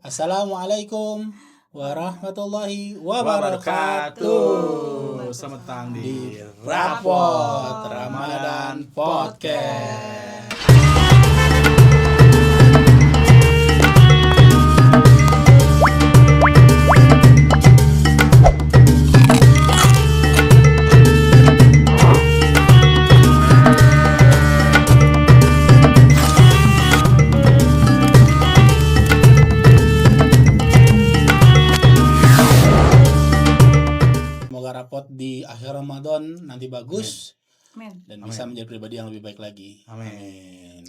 Assalamualaikum warahmatullahi wabarakatuh. Selamat datang di Rapot Ramadan Podcast. Rapot di akhir Ramadan nanti bagus. Amin. Dan bisa menjadi pribadi yang lebih baik lagi. Amin.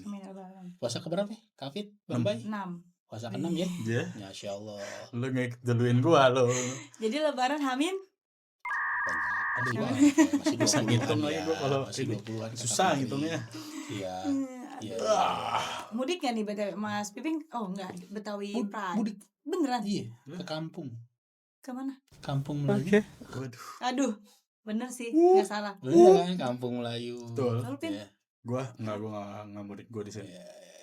Puasa keberapa? Kafit, Bambay? 6. Puasa ke-6 ya? Iya. Masya Allah. Lu duluin gua lo. Jadi lebaran Hamin? Aduh, masih Bisa ngitung lagi gua kalau masih 20-an. susah ngitungnya. Iya. Iya. Mudik gak nih BTW Mas Piping? Oh enggak, Betawi Pride. Mudik. Beneran? Iya, ke kampung. Kemana? Kampung Melayu. Waduh. Aduh, bener sih, gak salah. Bener kan, Kampung Melayu. Betul. Lalu Pin? Iya. Gua enggak mudik gua di sini.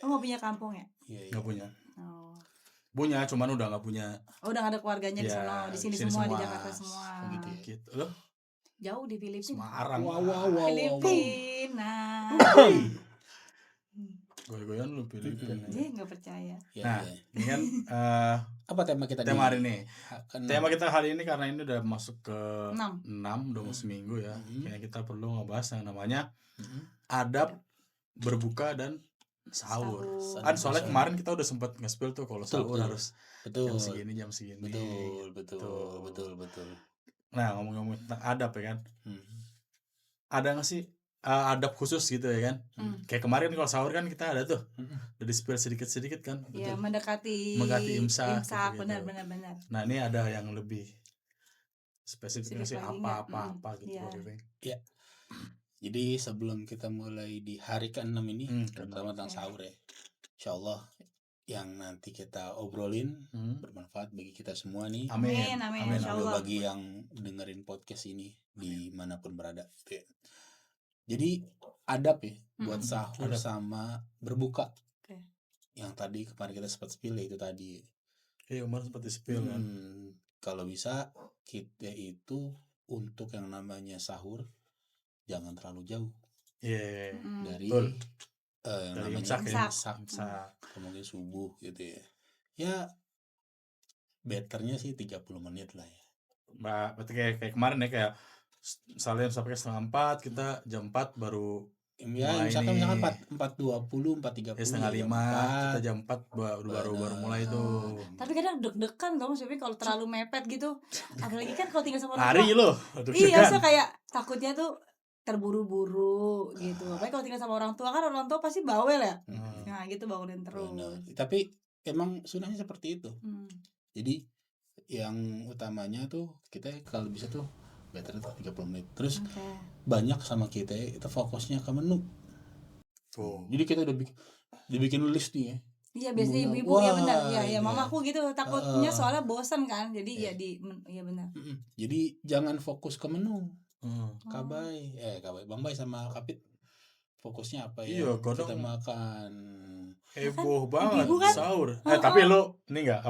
Lo gak punya kampung ya? Iya. Enggak punya. Oh. Punya, cuman udah enggak punya. Oh, udah gak ada keluarganya di Ya, sana, di sini di sini semua, di semua. Jakarta semua. Gitu ya. Gitu. Lo Jauh di Filipina. Semarang. Wow. Filipina. Goyang-goyang lu Filipina. Dia gak percaya. Iya, Nah, iya. ini kan Apa tema kita tema hari ini. Kan, Tema kita hari ini karena ini udah masuk ke 6. 6 udah mau seminggu ya. Kayaknya kita perlu ngebahas yang namanya Mhm. adab berbuka dan sahur. Sahur. Kan soalnya kemarin kita udah sempat nge-spill tuh kalau Betul, sahur betul. harus betul. jam segini. Betul. Nah, ngomong-ngomong tentang adab ya kan. Hmm. Ada nggak sih adab khusus gitu ya kan? Kayak kemarin kalau sahur kan kita ada tuh. Udah di-spill sedikit-sedikit kan. Ya, mendekati imsak gitu. benar. Nah, ini ada yang lebih spesifik Spesifik sih lagi nggak? apa-apa gitu. Iya. Pak Bebeng. Jadi sebelum kita mulai di hari ke-6 ini, terutama tentang sahur ya, insyaallah yang nanti kita obrolin bermanfaat bagi kita semua nih. Amin, Amin. insyaallah. Bagi yang dengerin podcast ini dimanapun berada. Gitu ya. Jadi adab ya buat sahur Adab. sama berbuka. Oke. Yang tadi kemarin kita sempat spill ya, itu tadi. Iya, kemarin sempat di-spill kan. Kalau bisa kita itu untuk yang namanya sahur jangan terlalu jauh Iya. dari Betul. yang Dari namanya imsak ya. imsak. Mungkin subuh gitu ya. Ya betternya sih 30 menit lah ya. Berarti kayak kemarin ya, kayak misalnya sampai 3:30 kita jam 4 baru Ya mulai misalkan nih. 4.20, 4.30 4:30 kita jam 4 baru mulai tuh. Tapi kadang deg-degan tau Mas Piping kalau terlalu mepet gitu. Apalagi kan kalau tinggal sama orang Lari tua. loh. Iya, so kayak takutnya tuh terburu-buru gitu. Apalagi kalau tinggal sama orang tua kan orang tua pasti bawel ya. Nah, gitu bangunin terus. Benar. Tapi emang sunahnya seperti itu. Jadi yang utamanya tuh kita kalau bisa tuh better tuh 30 menit. Terus banyak sama kita itu fokusnya ke menu. Tuh. Jadi kita udah dibikin list nih ya. Iya, biasanya ibu-ibu ya benar. Ya mamaku gitu takutnya soalnya bosan kan. Jadi ya benar. Jadi jangan fokus ke menu. Kabai, Bang Bay sama Kapit fokusnya apa ya? Iya, Kita kadang makan. heboh banget ibu kan? sahur. Tapi lu ini enggak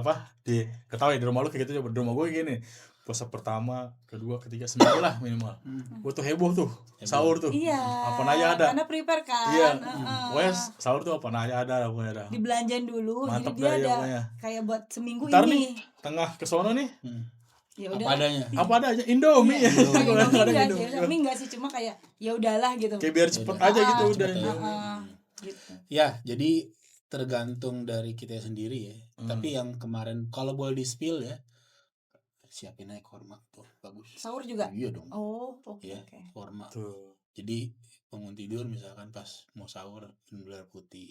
ketahui di rumah lu kayak gitu, coba di rumah gue gini. Puasa pertama, kedua, ketiga, seminggu lah minimal. Gue tuh heboh tuh sahur tuh. Iya. Apa aja ada. Karena prepare kan. Iya. Pokoknya sahur tuh apa aja ada pokoknya ada. Dibelanjain dulu. Mantap jadi dia dah ya ada pokoknya. kayak buat seminggu Ntar ini. nih tengah ke sono nih. Ya Apa udah. adanya. Apa ada aja Indomie. Indomie enggak sih, cuma kayak ya udahlah gitu. Kayak biar cepet aja gitu udah. Gitu. Ya, jadi tergantung dari kita sendiri ya. Tapi yang kemarin kalau boleh di spill ya, siapin aja korma tuh, bagus. Sahur juga? Iya dong. Oh, oke. Ya, korma. Tuh. Jadi bangun tidur misalkan pas mau sahur minum air putih.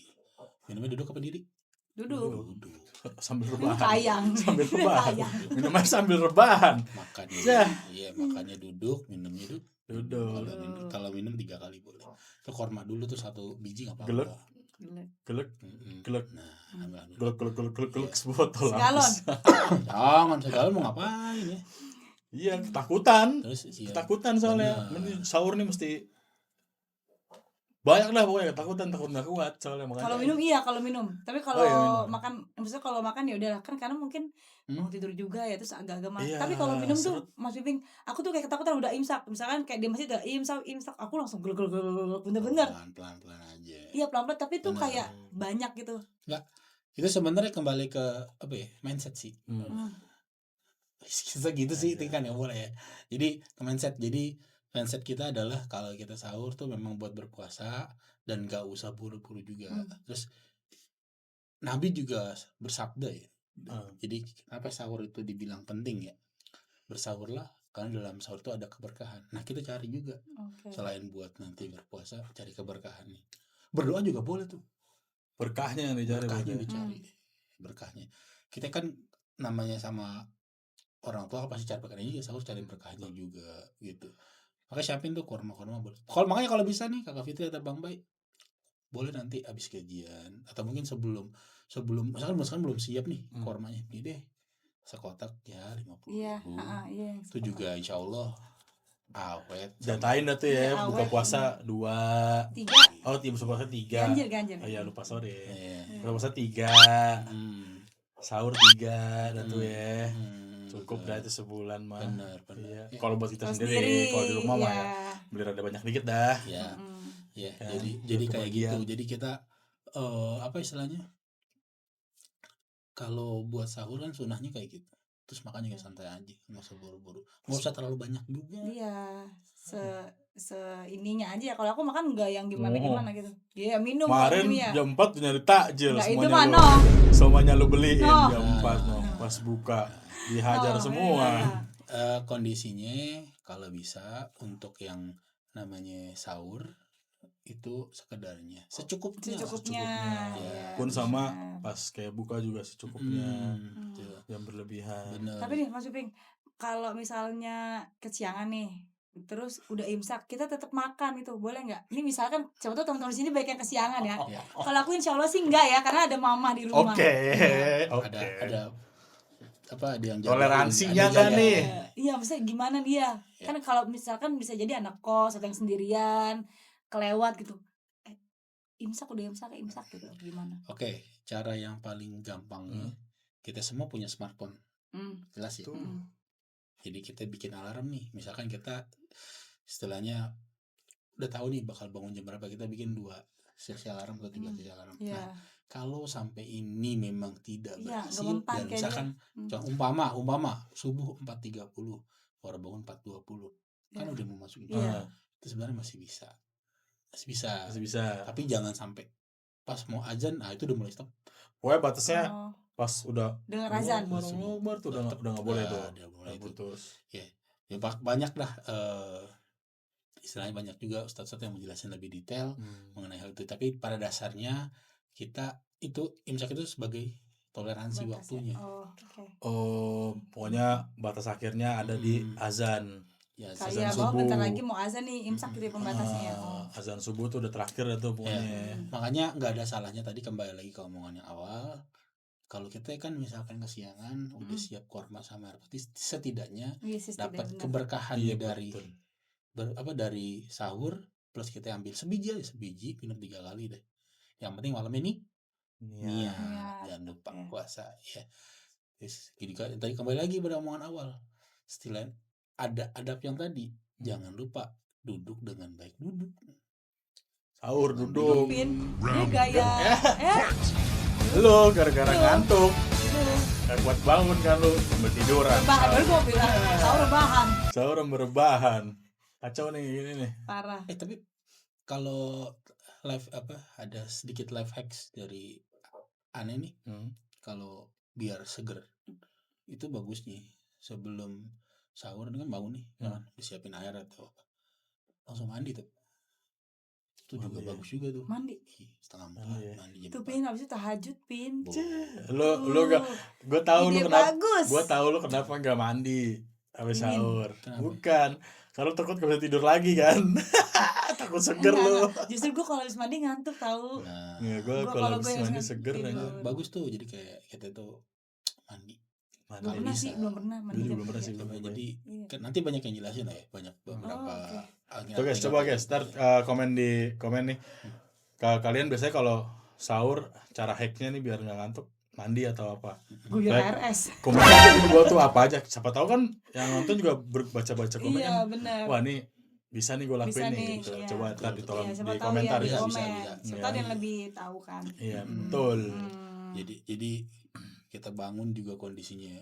Minumnya duduk apa diri? Duduk. Sambil Ini rebahan. tayang. Sambil rebahan. Tayang. Minumnya sambil rebahan. Makannya. Iya, makannya duduk, minumnya Duduk. Kalau minum 3 kali boleh. Itu korma dulu tuh 1 biji enggak Gelek. apa-apa. Gelek. Nah, ambil dulu. Gelek sebotol. Segalon. Jangan segalon mau ngapain ya? Iya, ketakutan. Terus iya. Ketakutan soalnya. Sahur nih mesti banyak lah pokoknya takut nggak kuat soalnya makanya. Kalau minum iya, kalau minum. Tapi kalau makan, maksudnya kalau makan ya udahlah, kan karena mungkin mau tidur juga ya, terus agak-agak Iya, tapi kalau minum tuh Mas Piping, aku tuh kayak ketakutan udah imsak. Misalkan kayak di masjid udah imsak, aku langsung bener-bener. Pelan-pelan aja. Iya, pelan-pelan, tapi tuh kayak banyak gitu. Enggak. Itu sebenarnya kembali ke apa ya? Mindset sih. Kita gitu sih, itu kan ya boleh ya. Jadi mindset. Jadi mindset kita adalah kalau kita sahur tuh memang buat berpuasa dan gak usah buru-buru juga. Terus Nabi juga bersabda ya. Jadi kenapa sahur itu dibilang penting ya? Bersahurlah karena dalam sahur itu ada keberkahan. Nah kita cari juga selain buat nanti berpuasa, cari keberkahannya. Berdoa juga boleh tuh. Berkahnya yang dicari. Berkahnya. Kita kan namanya sama orang tua pasti cari berkahnya juga, sahur cari berkahnya juga gitu. Makanya siapin tuh kurma boleh. Makanya kalau bisa nih Kakak Fitri atau Bang Bay, boleh nanti abis gajian atau mungkin sebelum misalkan belum siap nih kurmanya, ini deh sekotak ya 50.000. Iya. Itu juga insya Allah awet. Jatain dah tuh ya, buka puasa 2, 3. Oh, buka puasa 3. Ganjil. Oh iya, lupa sorry. Buka puasa 3. Sahur 3 dah tuh ya. Cukup dah itu sebulan mah. Bener. Iya. Kalau buat kita sendiri, kalau di rumah mah ya beli rada banyak dikit dah. Ya. Ya, jadi kayak gitu. Jadi kita apa istilahnya? Kalau buat sahur kan sunahnya kayak gitu. Terus makanya kayak santai aja, nggak usah buru-buru. Nggak usah terlalu banyak juga. Iya, ininya aja. Kalau aku makan enggak yang gimana gitu. Iya, minum. Kemarin jam 4 nyari takjil semuanya lu beliin jam 4 pas buka dihajar semua. Kondisinya kalau bisa untuk yang namanya sahur itu sekedarnya secukupnya ya. Pun sama pas kayak buka juga secukupnya. Yang berlebihan. Bener. Tapi nih Mas Piping, kalau misalnya kesiangan nih terus udah imsak, kita tetap makan itu boleh nggak? Ini misalkan coba tuh teman-teman di sini banyak yang kesiangan ya. Kalau aku insya Allah sih enggak ya, karena ada mama di rumah. Ada apa dia yang toleransinya kan nih. Iya, maksudnya gimana dia? Kan kalau misalkan bisa jadi anak kos atau yang sendirian kelewat gitu. Imsak gitu gimana? Oke, cara yang paling gampangnya kita semua punya smartphone. Jelas ya. Jadi kita bikin alarm nih. Misalkan kita istilahnya udah tahu nih bakal bangun jam berapa, kita bikin 2 sesi alarm atau 3 sesi alarm. Nah, kalau sampai ini memang tidak berhasil dan misalkan umpama subuh 4.30 baru bangun 4.20 kan udah mau masuk itu sebenarnya masih bisa. Tapi jangan sampai pas mau azan, itu udah mulai stop. Pokoknya batasnya pas udah dengar azan baru tuh udah nggak boleh tuh. Udah mulai putus. Ya banyak lah istilahnya, banyak juga ustadz-ustadz yang menjelaskan lebih detail mengenai hal itu. Tapi pada dasarnya kita itu imsak itu sebagai toleransi waktunya. Pokoknya batas akhirnya ada di azan. Ya, azan subuh. Bentar lagi mau azan nih, imsak gitu pembatasnya. Azan subuh tuh udah terakhir tuh pokoknya. Makanya nggak ada salahnya tadi kembali lagi ke omongan yang awal. Kalau kita kan misalkan kesiangan udah siap korma sama air putih, setidaknya dapat keberkahan dari sahur, plus kita ambil sebiji minum 3 kali deh. Yang penting malam ini jangan lupa puasa ya. Jadi tadi kembali lagi pada omongan awal, setelah ada adab yang tadi, jangan lupa duduk dengan baik, sahur duduk. Ini gaya Lo gara-gara ngantuk gak kuat bangun kan lo, bertiduran. Baru gue bilang sahur rebahan. Kacau nih ini nih. Parah. Tapi kalau ada sedikit life hacks dari Ane nih. Kalau biar seger itu bagus nih, sebelum sahur kan bangun nih, disiapin air atau langsung mandi tuh. Itu juga bagus juga tuh. Mandi setengah 4 mandi jam 4. Tuh Pin, habis itu tahajud Pin. Lu gak, gue tahu lu kenapa nggak mandi habis sahur. Bukan, kalau takut gak bisa tidur lagi kan. Takut seger lu. Justru gue kalau habis mandi ngantuk tahu. Gue kalau habis mandi seger aja. Bagus tuh, jadi kayak kita tuh Belum pernah sih, belum pernah mandi Gue juga jam belum pernah 3. sih, belum pernah. Jadi kan nanti banyak yang jelasin lah ya, banyak beberapa Tuh guys, coba guys, ntar komen nih. Kalian biasanya kalau sahur cara hacknya nih biar nggak ngantuk mandi atau apa? Guyur RS. Komen gua tuh apa aja. Siapa tahu kan yang nonton juga baca komen Iya, kan. benar. Wah, nih bisa nih gue lakuin Bisa nih. nih, Gitu. iya. Coba ntar ditolong Iya, siapa di tahu komentar ya, di ya. komen. bisa. Siapa tahu ada yang lebih tahu kan. Iya, betul. Jadi kita bangun juga kondisinya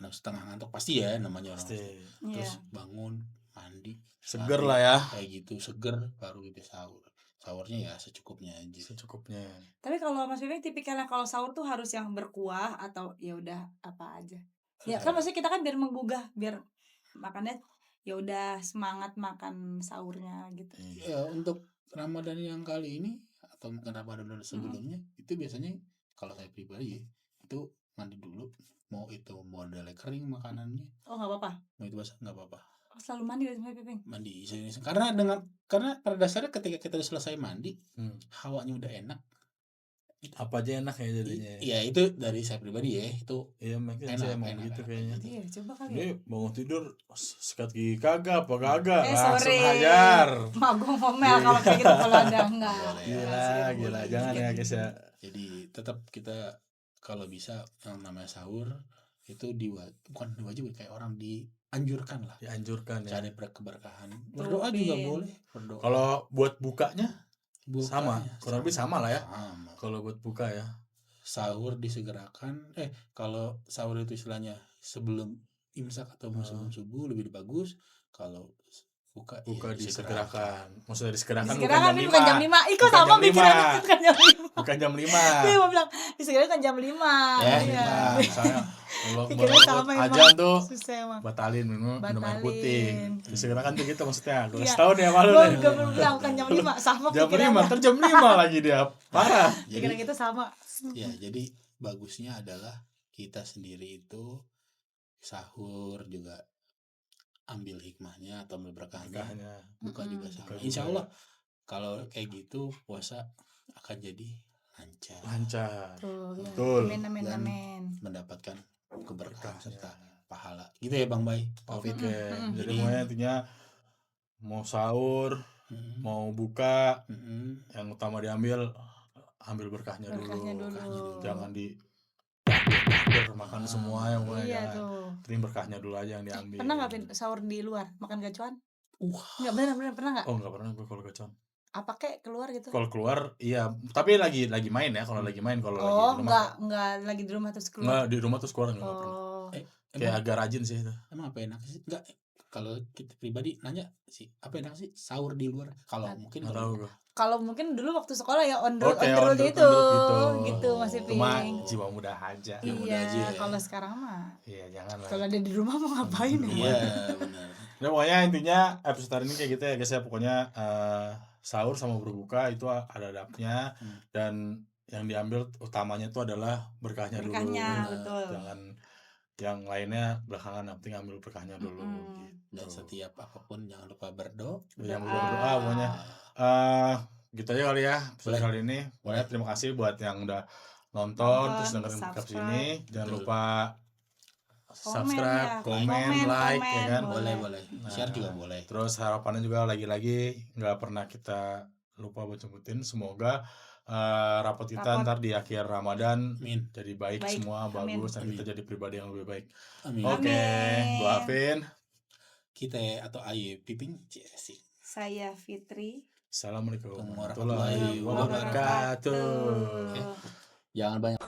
anak setengah ngantuk pasti ya namanya orang. Pasti. Terus bangun mandi Seger lah ya. kayak gitu, seger baru kita sahur. Sahurnya ya secukupnya aja. Secukupnya. Tapi kalau Mas Piping tipikalnya kalau sahur tuh harus yang berkuah atau ya udah apa aja. Ya kan maksudnya kita kan biar menggugah, biar makannya ya udah semangat makan sahurnya gitu. Ya untuk Ramadan yang kali ini atau mungkin Ramadan sebelumnya itu biasanya kalau saya pribadi ya, itu mandi dulu, mau itu modelnya kering makanannya, Oh nggak apa-apa. mau itu basah nggak apa-apa. Oh, selalu mandi dari Mas Piping. Mandi karena pada dasarnya ketika kita udah selesai mandi, hawanya udah enak. Apa aja enak ya jadinya. Iya itu dari saya pribadi ya, itu Iya makanya saya emang gitu kayaknya. Iya, coba kali. Ini bangun tidur sikat gigi kagak apa kagak langsung sorry. hajar. Magung ngomel kalau kayak gitu kalau ada enggak. Gila jangan ya guys ya. Jadi tetap kita kalau bisa yang namanya sahur itu bukan diwajib kayak orang dianjurkan lah. Dianjurkan ya. Cari keberkahan. Berdoa juga boleh. Berdoa. Kalau buat bukanya sama, kurang lebih sama lah ya. Sama. Kalau buat buka ya. Sahur disegerakan. Kalau sahur itu istilahnya sebelum imsak atau sebelum subuh lebih bagus. Kalau buka disegerakan. Maksudnya disegerakan bukan jam 5. Ikut sama pikirannya bukan jam 5. Bukan jam 5. Iya, mau bilang disegerakan jam 5. Ya, misalnya kalau ajan tuh batalin minum air putih. Disegerakan tuh gitu maksudnya. Gue setahun ya malu nih. Gue bilang bukan jam 5, sama pikirannya. Jam 5 lagi dia. Parah. Pikiran kita sama. Ya, jadi bagusnya adalah kita sendiri itu sahur juga ambil hikmahnya atau ambil berkahnya, buka juga sama. Insya Allah kalau kayak gitu puasa akan jadi lancar. Betul. Amin. Mendapatkan keberkahan serta pahala. Gitu ya Bang Bay. Oke. Jadi intinya mau sahur, mau buka, yang utama ambil berkahnya dulu. Jangan makan semua yang mulai terima berkahnya dulu aja yang diambil. Pernah nggak sahur di luar makan gacuan? Nggak benar pernah nggak? Oh nggak pernah gue kalau gacuan. Apa kek keluar gitu? Kalau keluar iya, tapi lagi main ya. Kalau lagi main, kalau lagi di rumah nggak lagi di rumah terus keluar. Nggak di rumah terus keluar nggak pernah. Kayak agak rajin sih itu. Emang apa enak sih? Enggak, kalau kita pribadi nanya sih apa enak sih sahur di luar? Kalau mungkin kalau mungkin dulu waktu sekolah ya on the road gitu masih ping. Cuma jiwa muda aja. Iya, kalau sekarang mah. Iya, jangan lah. Kalau ada di rumah mau ngapain ya? Iya, benar. Nah, pokoknya intinya episode hari ini kayak gitu ya guys ya. Pokoknya sahur sama berbuka itu ada adabnya dan yang diambil utamanya itu adalah berkahnya dulu. Betul. Jangan yang lainnya belakangan, yang penting ambil berkahnya dulu gitu. Dan setiap apapun jangan lupa berdoa. Jangan lupa berdoa pokoknya. Gitu aja kali ya episode kali ini. Pokoknya terima kasih buat yang udah nonton terus dengerin podcast ini. Jangan lupa subscribe, komen, like ya kan. Boleh. Share juga boleh. Terus harapannya juga lagi-lagi nggak pernah kita lupa buat sebutin. Semoga rapat kita ntar di akhir Ramadan jadi baik semua, bagus dan kita jadi pribadi yang lebih baik. Oke, gua Afin. Kita atau Ayu Piping Cesi. Saya Fitri. Assalamualaikum warahmatullahi wabarakatuh. Jangan banyak